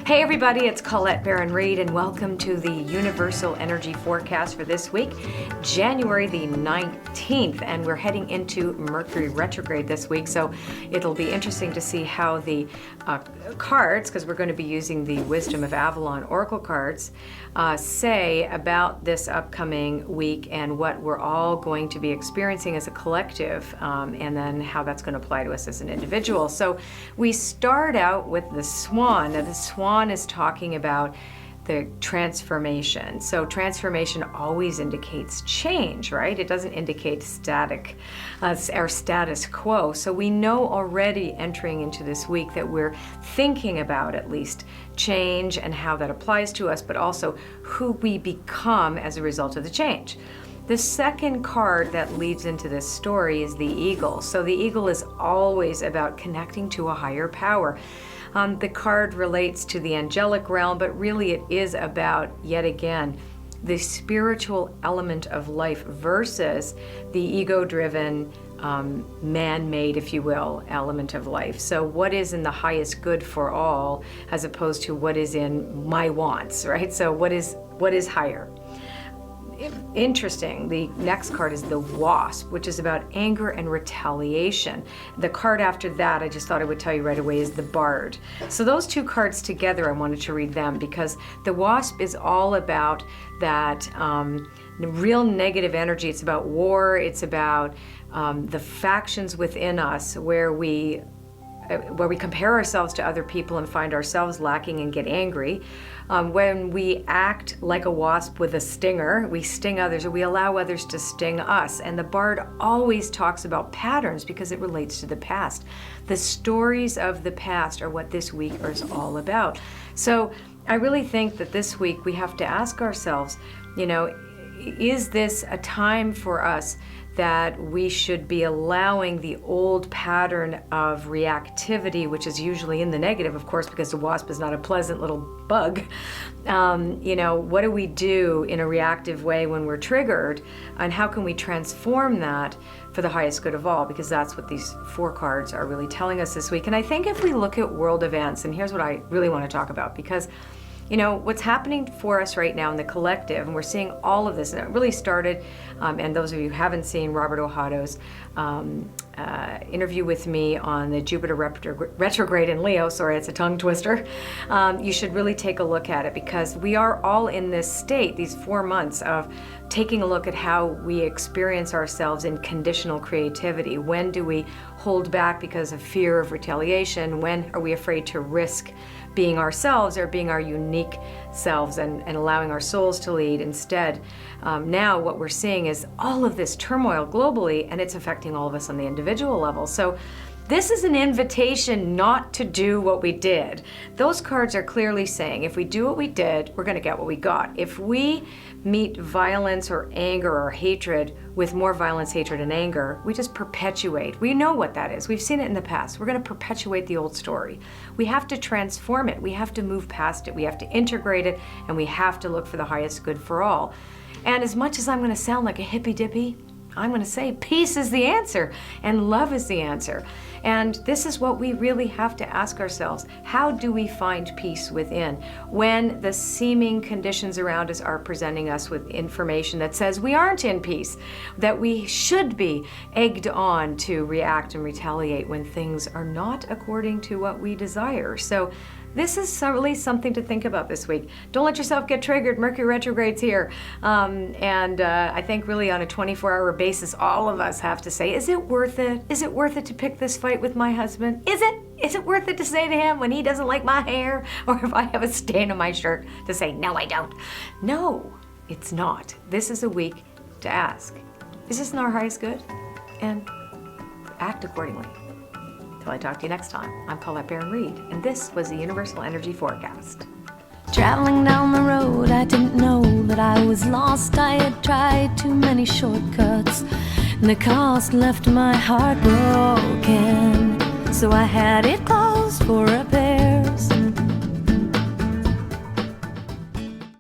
Hey everybody, it's Colette Baron-Reid and welcome to the Universal Energy Forecast for this week, January the 19th, and we're heading into Mercury retrograde this week, so it'll be interesting to see how the cards, because we're going to be using the Wisdom of Avalon Oracle cards, say about this upcoming week and what we're all going to be experiencing as a collective, and then how that's going to apply to us as an individual. So we start out with the Swan. Now the Swan is talking about the transformation. So transformation always indicates change, right? It doesn't indicate static or status quo. So we know already entering into this week that we're thinking about at least change and how that applies to us, but also who we become as a result of the change. The second card that leads into this story is the Eagle. So the Eagle is always about connecting to a higher power. The card relates to the angelic realm, but really it is about, yet again, the spiritual element of life versus the ego-driven, man-made, if you will, element of life. So what is in the highest good for all, as opposed to what is in my wants, right? So what is higher? Interesting. The next card is the Wasp, which is about anger and retaliation. The card after that, I just thought I would tell you right away, is the Bard. So those two cards together, I wanted to read them because the Wasp is all about that real negative energy. It's about war. It's about the factions within us where we compare ourselves to other people and find ourselves lacking and get angry. When we act like a wasp with a stinger, we sting others, or we allow others to sting us. And the Bard always talks about patterns because it relates to the past. The stories of the past are what this week is all about. So I really think that this week we have to ask ourselves, is this a time for us that we should be allowing the old pattern of reactivity, which is usually in the negative, of course, because the wasp is not a pleasant little bug. What do we do in a reactive way when we're triggered, and how can we transform that for the highest good of all? Because that's what these four cards are really telling us this week. And I think if we look at world events, and here's what I really want to talk about, because what's happening for us right now in the collective, and we're seeing all of this, and it really started, and those of you who haven't seen Robert Ohato's interview with me on the Jupiter retrograde in Leo, sorry, it's a tongue twister, you should really take a look at it, because we are all in this state, these 4 months of taking a look at how we experience ourselves in conditional creativity. When do we hold back because of fear of retaliation? When are we afraid to risk being ourselves or being our unique selves and allowing our souls to lead instead? Now what we're seeing is all of this turmoil globally, and it's affecting all of us on the individual level. So this is an invitation not to do what we did. Those cards are clearly saying if we do what we did, we're going to get what we got. If we meet violence or anger or hatred with more violence, hatred, and anger, we just perpetuate. We know what that is. We've seen it in the past. We're going to perpetuate the old story. We have to transform it. We have to move past it. We have to integrate it, and we have to look for the highest good for all. And as much as I'm going to sound like a hippy-dippy, I'm going to say peace is the answer and love is the answer. And this is what we really have to ask ourselves. How do we find peace within when the seeming conditions around us are presenting us with information that says we aren't in peace, that we should be egged on to react and retaliate when things are not according to what we desire? So this is really something to think about this week. Don't let yourself get triggered. Mercury retrograde's here. I think really on a 24-hour basis, all of us have to say, is it worth it? Is it worth it to pick this fight with my husband? Is it? Is it worth it to say to him when he doesn't like my hair? Or if I have a stain on my shirt to say, no, I don't. No, it's not. This is a week to ask, is this in our highest good? And act accordingly. Till I talk to you next time, I'm Colette Baron-Reid, and this was the Universal Energy Forecast. Traveling down the road, I didn't know that I was lost. I had tried too many shortcuts, and the cost left my heart broken. So I had it closed for repair.